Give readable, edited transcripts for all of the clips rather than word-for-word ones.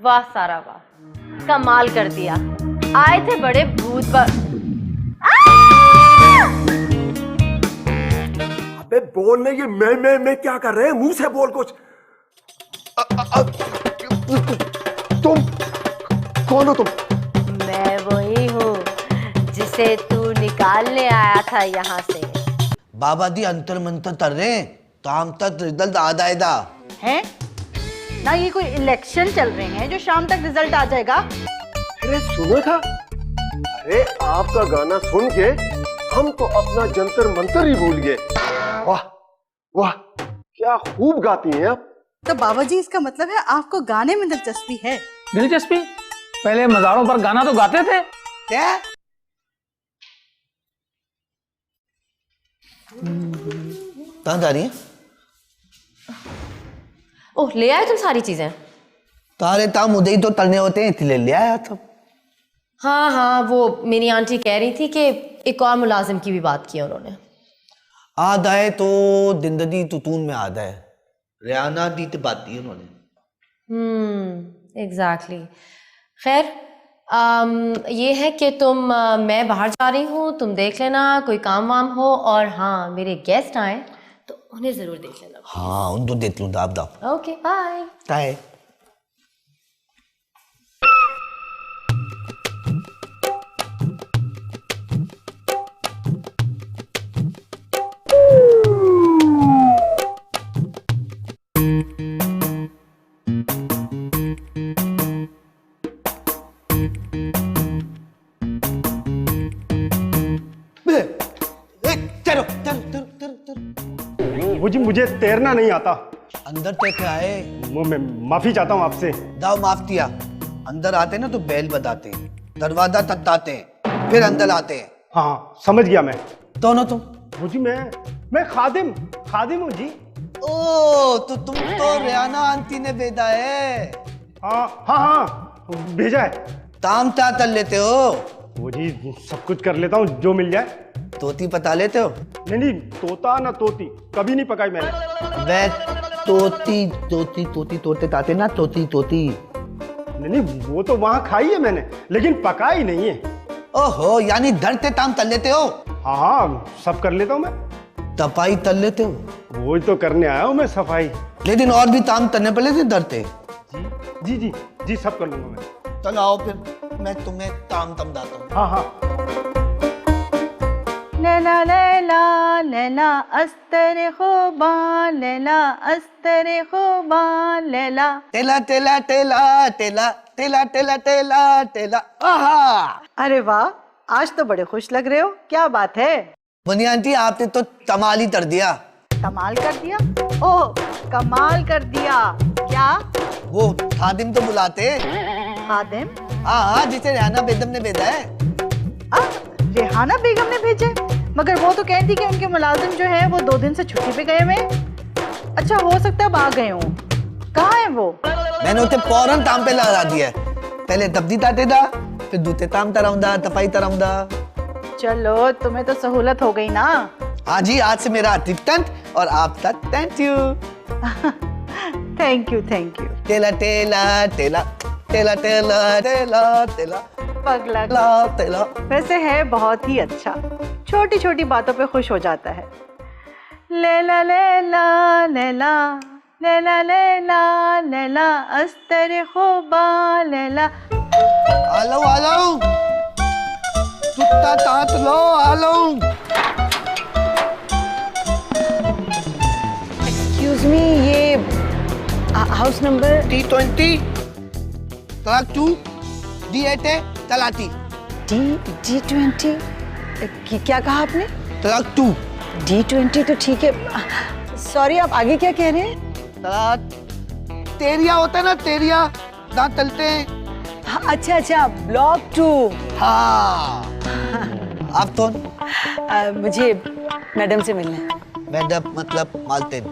वाह सारा वाह, कमाल कर दिया। आए थे बड़े भूत अबे बोलने ये मैं क्या कर रहे हैं? मुंह से बोल कुछ। तुम कौन हो तुम? मैं वही हूँ जिसे तू निकालने आया था यहाँ से। बाबा दी अंतर मंतर तर रहे ताम तक रिजल्ट आ जाएगा हैं ना, ये कोई इलेक्शन चल रहे हैं जो शाम तक रिजल्ट आ जाएगा? अरे सुनो था, अरे आपका गाना सुन के हम तो अपना जंतर मंतर ही भूल गए। वाह वाह, क्या खूब गाती हैं आप। तो बाबा जी, इसका मतलब है आपको गाने में दिलचस्पी है? दिलचस्पी? पहले मज़ारों पर गाना तो गाते थे। क्या? कहाँ जा रही है? ओह, ले आए तुम सारी चीजें? तारे ताम उदय तो तलने होते हैं, इसलिए ले आया था। हाँ हाँ, वो मेरी आंटी कह रही थी कि एक और मुलाजिम की भी बात की उन्होंने। आधा है तो जिंदगी तुतून में आधा है, रियाना दी तो बात की उन्होंने। एग्जैक्टली। खैर, ये है कि मैं बाहर जा रही हूँ, तुम देख लेना कोई काम वाम हो, और हाँ मेरे गेस्ट आए तो उन्हें जरूर देख लेना। हाँ उन तो देख लूँ दाब दाब। Okay bye. ताए वो जी मुझे तैरना नहीं आता। अंदर तक आए। मैं माफी चाहता हूँ आपसे। दाव माफ किया। अंदर आते ना तो बैल बताते हैं, दरवाजा तकताते हैं, फिर अंदर आते हैं। हाँ समझ गया मैं। दोनों तुम? वो जी मैं खादिम हूँ जी। ओ तो तुम तो रियाना आंटी ने भेजा है। हाँ भेजा है। ताम ता तल लेते हो? वो जी सब कुछ कर लेता हूँ जो मिल जाए। तोती पता लेते हो? नहीं, तोता ना तोती कभी नहीं पकाई मैंने। वे तोती तोती तोती तोते ताते ना तोती तोती। नहीं वो तो वहाँ खाई है मैंने, लेकिन पकाई नहीं है। ओहो, यानी धरते ताम तल लेते हो? हाँ सब कर लेता हूँ मैं। तपाई तल लेते हो? वो तो करने आया हूँ मैं, सफाई। लेकिन और भी ताम तलने पड़े थे धरते। जी सब कर लूंगा मैं। चल आओ फिर मैं तुम्हें ताम तम दाता हूँ। हाँ लैला लैला लैला अस्तर खुबा, लैला अस्तर खुबा लैला। टेला टेला टेला टेला टेला टेला टेला टेला। आहा, अरे वाह, आज तो बड़े खुश लग रहे हो, क्या बात है? मुन्नी आंटी आपने तो कमाल ही कर दिया। कमाल कर दिया? ओह, कमाल कर दिया क्या? वो खादिम तो बुलाते। खादिम? हाँ जिसे रियाना बेगम ने भेजा है। रेहाना बेगम ने भेजे? मगर वो तो कहती कि उनके मुलाजिम जो है वो 2 दिन से छुट्टी पे गए हुए। अच्छा, हो सकता है अब आ गए हों। कहाँ है वो? मैंने उसे फौरन ताम पे लगा दिया है। पहले दबदी ताते दा, फिर दूते ताम तराउंदा, तपाई तराउंदा। चलो, तुम्हें तो सहूलत हो गई ना। आज ही, आज से मेरा अतिथ्यंत और आप तक थैंक यू। Thank you. टेला टेला टेला टेला टेला टेला टेला पगला टेला। वैसे है बहुत ही अच्छा, छोटी छोटी बातों पे खुश हो जाता है। लैला लैला लैला लैला लैला लैला अस्तर खुबा लैला। आलो आलो, सुत्ता तात लो आलो। एक्सक्यूज मी, ये हाउस नंबर T20 तलाक 2 D8 तलाती। D20? क्या कहा आपने? तलाक 2। D20 तो ठीक है। सॉरी, आप आगे क्या कह रहे हैं? तलाक तेरिया होता है ना, तेरिया दांत तलते हैं। हाँ, अच्छा, ब्लॉक 2। हाँ आप तो मुझे मैडम से मिलना है। मैडम मतलब मालतीन।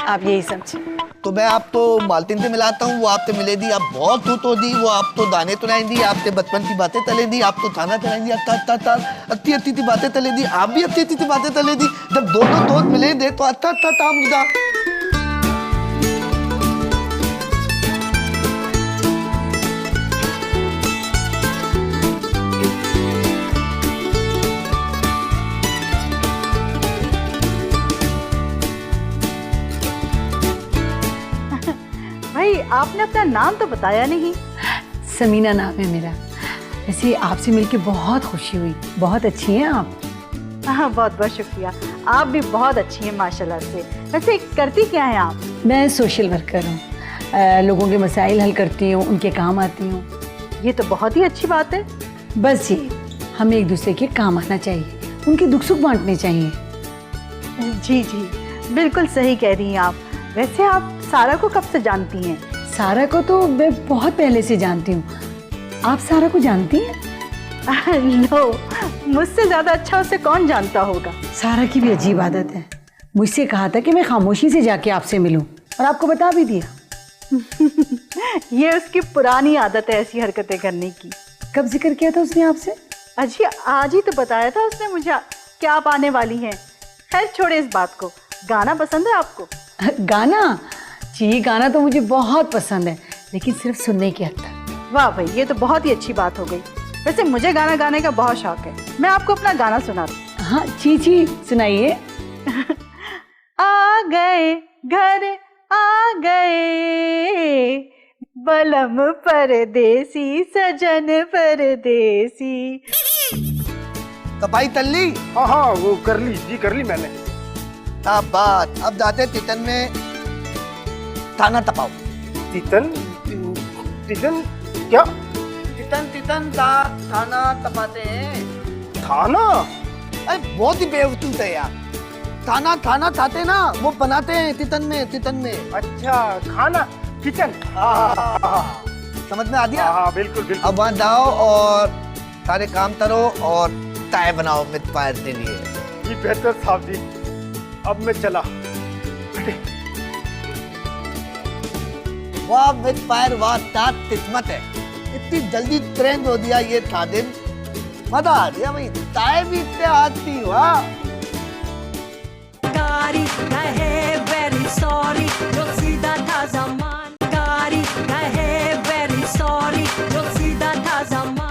आप यही समझे। तो मैं आप तो मालतीन से मिलाता हूँ, वो आपसे मिले दी, आप बहुत तो दी, वो आप तो दाने तुनाई दी, आपसे बचपन की बातें तले दी, आप तो थाना चलाई दी, अत्ती बातें तले दी, आप भी अत्ती बातें तले दी। जब दोनों दोस्त मिले दे तो अच्छा मुद्दा। भाई आपने अपना नाम तो बताया नहीं। समीना नाम है मेरा। वैसे आपसे मिलके बहुत खुशी हुई, बहुत अच्छी हैं आप। हाँ, बहुत बहुत शुक्रिया। आप भी बहुत अच्छी हैं माशाल्लाह से। वैसे करती क्या हैं आप? मैं सोशल वर्कर हूँ, लोगों के मसाइल हल करती हूँ, उनके काम आती हूँ। ये तो बहुत ही अच्छी बात है। बस ये हमें एक दूसरे के काम आना चाहिए, उनके दुख सुख बांटने चाहिए। जी जी, बिल्कुल सही कह रही हैं आप। वैसे आप सारा को कब से जानती हैं? सारा को तो मैं बहुत पहले से जानती हूँ। आप सारा को जानती हैं? लो, मुझसे ज्यादा अच्छा उसे कौन जानता होगा। सारा की भी अजीब आदत है। मुझसे कहा था कि मैं खामोशी से जाके आपसे मिलूं और आपको बता भी दिया। ये उसकी पुरानी आदत है ऐसी हरकतें करने की। कब जिक्र किया था उसने आपसे? अजी आज ही तो बताया था उसने मुझे कि आप आने वाली हैं। खैर छोड़े इस बात को। गाना पसंद है आपको? गाना? जी, गाना तो मुझे बहुत पसंद है, लेकिन सिर्फ सुनने की हद तक। वाह भाई, ये तो बहुत ही अच्छी बात हो गई। वैसे मुझे गाना गाने का बहुत शौक है। मैं आपको अपना गाना सुनाती हूँ। हाँ जी जी, सुनाइए। आ गए घर आ गए, बलम परदेसी सजन परदेसी। तपाई तल्ली। हाँ हाँ, वो कर ली जी, कर ली मैंने। अब बात, अब जाते तितन में थाना तपाओ। तितन? तितन क्या? तितन थाना तपाते हैं। थाना? अरे बहुत ही बेवकूफ है यार। थाना थाते ना, वो बनाते हैं तितन में। अच्छा, खाना, किचन। समझ में आ गया? हाँ बिल्कुल बिल्कुल। अब वहाँ जाओ और सारे काम करो और चाय बनाओ मित फायर के लिए। जी बेहतर साहब जी, अब मैं चला। वाह मित फायर, वाह तात किस्मत है। इतनी जल्दी ट्रेंड हो दिया ये था दिन। मजा आ गया भाई, चाय भी इतने आती। वाह कारी कहे वेरी सॉरी, जो सीधा था ज़मान। कारी कहे वेरी सॉरी, जो सीधा था ज़मान।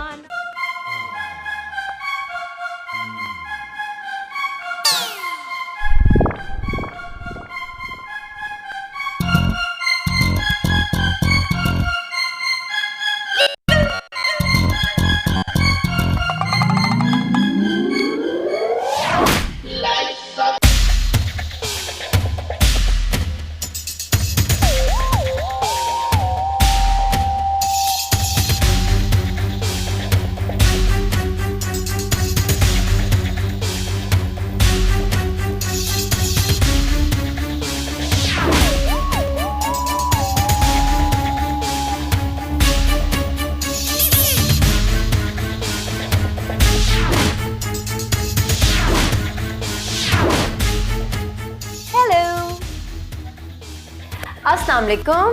अस्सलाम वालेकुम।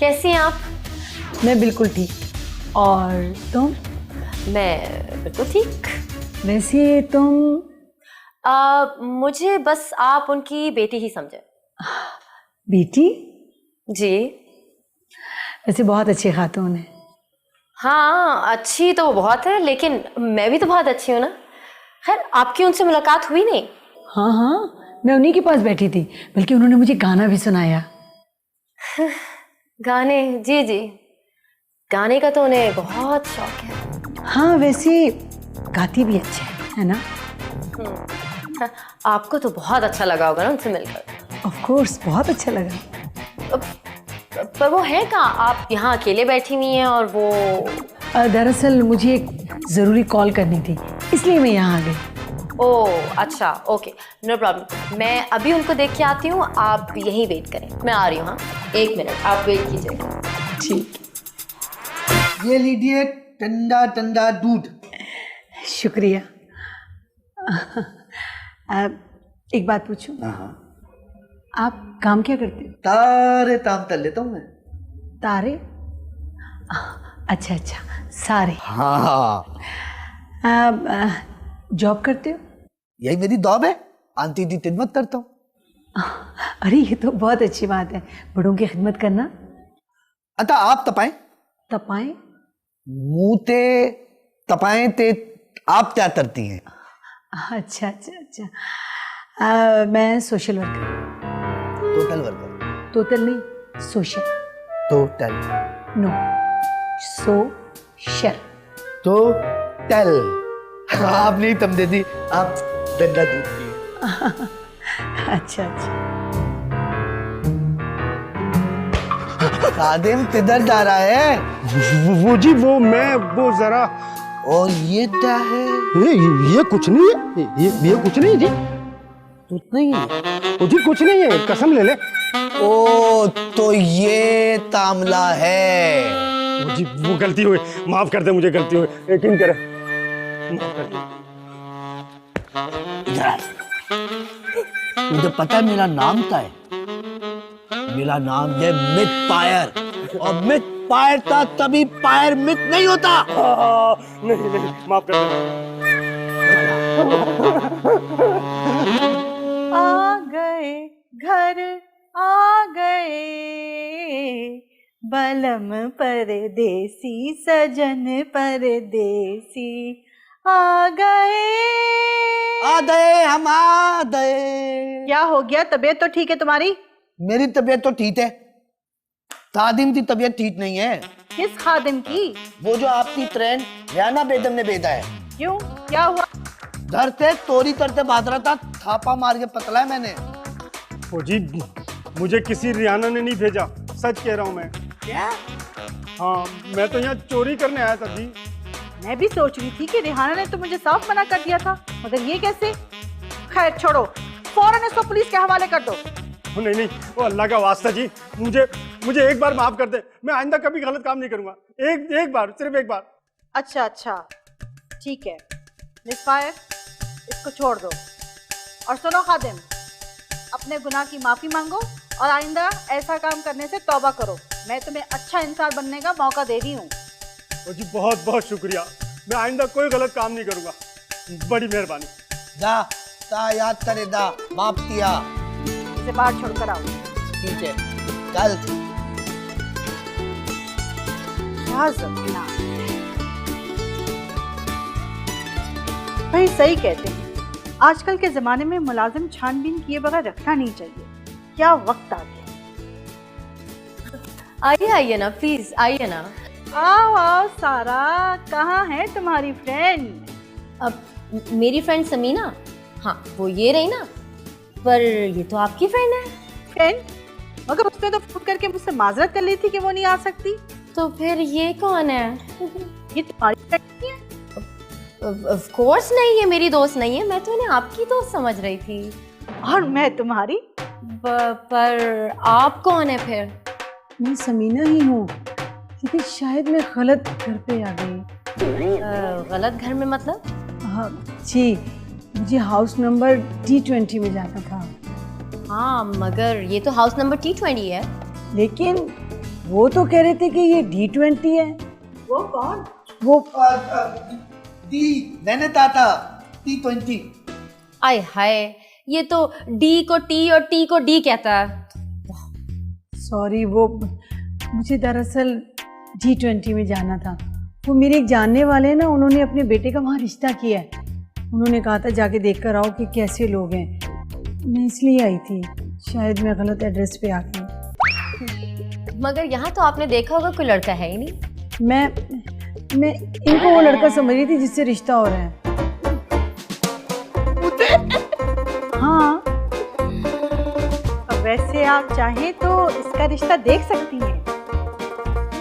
कैसी हैं आप? मैं बिल्कुल ठीक। और तुम? मैं बिल्कुल ठीक। वैसे तुम? मुझे बस आप उनकी बेटी ही समझे। बेटी? जी वैसे बहुत अच्छी खातून है। हाँ, अच्छी तो वो बहुत है, लेकिन मैं भी तो बहुत अच्छी हूँ ना। खैर, आपकी उनसे मुलाकात हुई नहीं? हाँ हाँ, मैं उन्हीं के पास बैठी थी, बल्कि उन्होंने मुझे गाना भी सुनाया। गाने? जी जी, गाने का तो उन्हें बहुत शौक है। हाँ, वैसे गाती भी अच्छा है ना? आपको तो बहुत अच्छा लगा होगा ना उनसे मिलकर। ऑफ कोर्स, बहुत अच्छा लगा। पर वो है कहाँ? आप यहाँ अकेले बैठी हुई हैं और वो? दरअसल मुझे एक ज़रूरी कॉल करनी थी, इसलिए मैं यहाँ आ गई। ओह अच्छा, ओके, नो प्रॉब्लम। मैं अभी उनको देख के आती हूँ, आप यहीं वेट करें, मैं आ रही हूँ। हाँ, 1 मिनट आप वेट कीजिएगा। ठीक। ये लीजिए ठंडा ठंडा दूध। शुक्रिया। एक बात पूछूं? आप काम क्या करते हो? तारे ताम तल लेता हूँ मैं। तारे? अच्छा अच्छा, सारे। हाँ, जॉब करते हो? यही मेरी जॉब है, आंटी की खिदमत करता हूँ। अरे ये तो बहुत अच्छी बात है, बड़ों की खिदमत करना। अच्छा आप तपाएं? तपाएं? मुँह ते तपाएं ते आप क्या करती हैं? अच्छा अच्छा अच्छा, मैं social worker. Total worker. Total नहीं, social. Total no, social. Total. आप नहीं तम दे दी, आप डंडा दूध पिए। अच्छा अच्छा। खादिम किधर जा रहा है? वो जी वो जरा और ये क्या है? ये कुछ नहीं है, ये कुछ नहीं जी, कुछ नहीं है, वो जी कुछ नहीं है, कसम ले ले। ओ तो ये तामला है। वो जी वो गलती हुई, माफ कर दे मुझे, गलती हुई, यकीन करे, माफ कर दे। इधर आ। मुझे पता है मेरा नाम क्या है? मेरा नाम है मिथ पायर, और मिथ पायर था तभी पायर मिथ नहीं होता। नहीं माफ कर दे। आ गए घर आ गए, बलम परदेसी सजन परदेसी आ गए। आ गए, हम आ गए। क्या हो गया, तबीयत तो ठीक है तुम्हारी? मेरी तबीयत तो ठीक है, खादिम की तबीयत ठीक नहीं है। किस खादिम की? वो जो आपकी ट्रेन रियाना बेगम ने भेजा है। क्यों, क्या हुआ? घर से तोरी करते भाग रहा था, थापा मार के पतला है मैंने। वो जी मुझे किसी रियाना ने नहीं भेजा, सच कह रहा हूँ मैं। क्या? हाँ, मैं तो यहाँ चोरी करने आया था जी। मैं भी सोच रही थी कि रिहाना ने तो मुझे साफ मना कर दिया था, मगर ये कैसे? खैर छोड़ो, फौरन इसको पुलिस के हवाले कर दो। नहीं, वो अल्लाह का वास्ता जी, मुझे एक बार माफ कर दे, मैं आइंदा कभी गलत काम नहीं करूंगा। एक बार, सिर्फ एक बार। अच्छा, ठीक है मिस फायर, इसको छोड़ दो। और सुनो खादिम, अपने गुनाह की माफी मांगो और आइंदा ऐसा काम करने से तौबा करो। मैं तुम्हें अच्छा इंसान बनने का मौका दे रही हूँ। जी बहुत बहुत शुक्रिया, मैं आइंदा कोई गलत काम नहीं करूंगा, बड़ी मेहरबानी। जा ता याद करे, दा माफ किया। इसे बाहर छोड़कर आओ। ठीक है, चल। क्या जमाना, भाई सही कहते हैं, आजकल के जमाने में मुलाजिम छानबीन किए बगैर रखना नहीं चाहिए। क्या वक्त आ गया। आइए ना प्लीज, आइए ना। आओ सारा, कहाँ है तुम्हारी फ्रेंड? अब मेरी फ्रेंड समीना, हाँ वो ये रही ना, पर ये तो आपकी फ्रेंड है। फ्रेंड? मगर उसने तो फोन करके मुझसे माजरत कर ली थी कि वो नहीं आ सकती। तो फिर ये कौन है? ये तुम्हारी फ्रेंड नहीं है? ऑफ कोर्स नहीं, ये मेरी दोस्त नहीं है, मैं तो इन्हें आपकी दोस्त समझ रही थी। और मैं तुम्हारी? पर आप कौन है फिर? मैं समीना ही हूँ, लेकिन शायद मैं गलत घर पे आ गई। गलत घर में मतलब? हाँ जी, मुझे हाउस नंबर T20 में जाना था। हाँ मगर ये तो हाउस नंबर T20 है। लेकिन वो तो कह रहे थे कि ये D20 है। वो कौन? वो टी मैंने कहा था T20। आय हाय, ये तो डी को टी और टी को डी कहता है। सॉरी, वो मुझे दरअसल T20 में जाना था। वो मेरे एक जानने वाले हैं ना, उन्होंने अपने बेटे का वहाँ रिश्ता किया है। उन्होंने कहा था जाके देख कर आओ कि कैसे लोग हैं। मैं इसलिए आई थी, शायद मैं गलत एड्रेस पे आ गई। मगर यहाँ तो आपने देखा होगा कोई लड़का है ही नहीं। मैं इनको वो लड़का समझ रही थी जिससे रिश्ता हो रहा है। हाँ, अब वैसे आप चाहें तो इसका रिश्ता देख सकती हैं।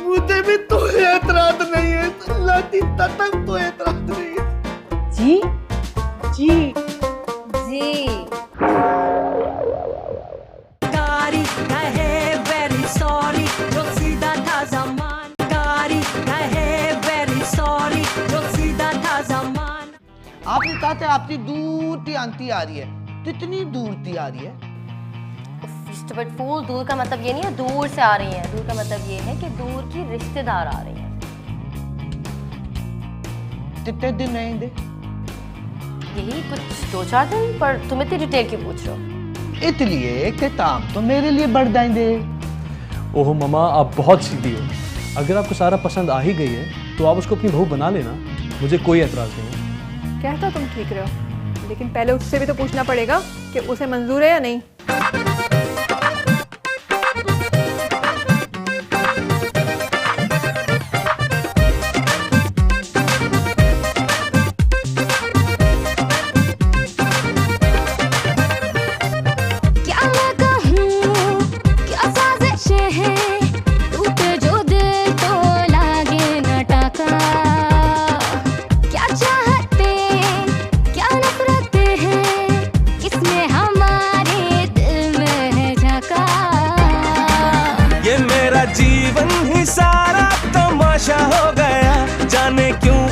मुझे भी तो एतराज नहीं है, लाती तक तो एतराज नहीं है। जी जी जी कारी कहे वेरी सॉरी, जो सीधा था जमान। कारी कहे वेरी सॉरी, जो सीधा था जमान। आपने कहा था आपकी दूर की आंटी आ रही है, कितनी दूर की आ रही है? बट फूल, दूर का मतलब ये नहीं है दूर से आ रही हैं। दूर का मतलब ये है कि दूर की रिश्तेदार आ रही हैं। कितने दिन रहेंगे? यही कुछ 2-4 दिन, पर तुम इतनी डिटेल क्यों पूछ रहे हो? इसलिए कि काम तो मेरे लिए बढ़ जाएंगे। ओहो मामा, आप बहुत सीधी हो। अगर आपको सारा पसंद आ ही गई है तो आप उसको अपनी बहू बना लेना, मुझे कोई एतराज नहीं है। कहता तुम ठीक रहे हो, लेकिन पहले उससे भी तो पूछना पड़ेगा कि उसे मंजूर है या नहीं। जीवन ही सारा तमाशा हो गया, जाने क्यों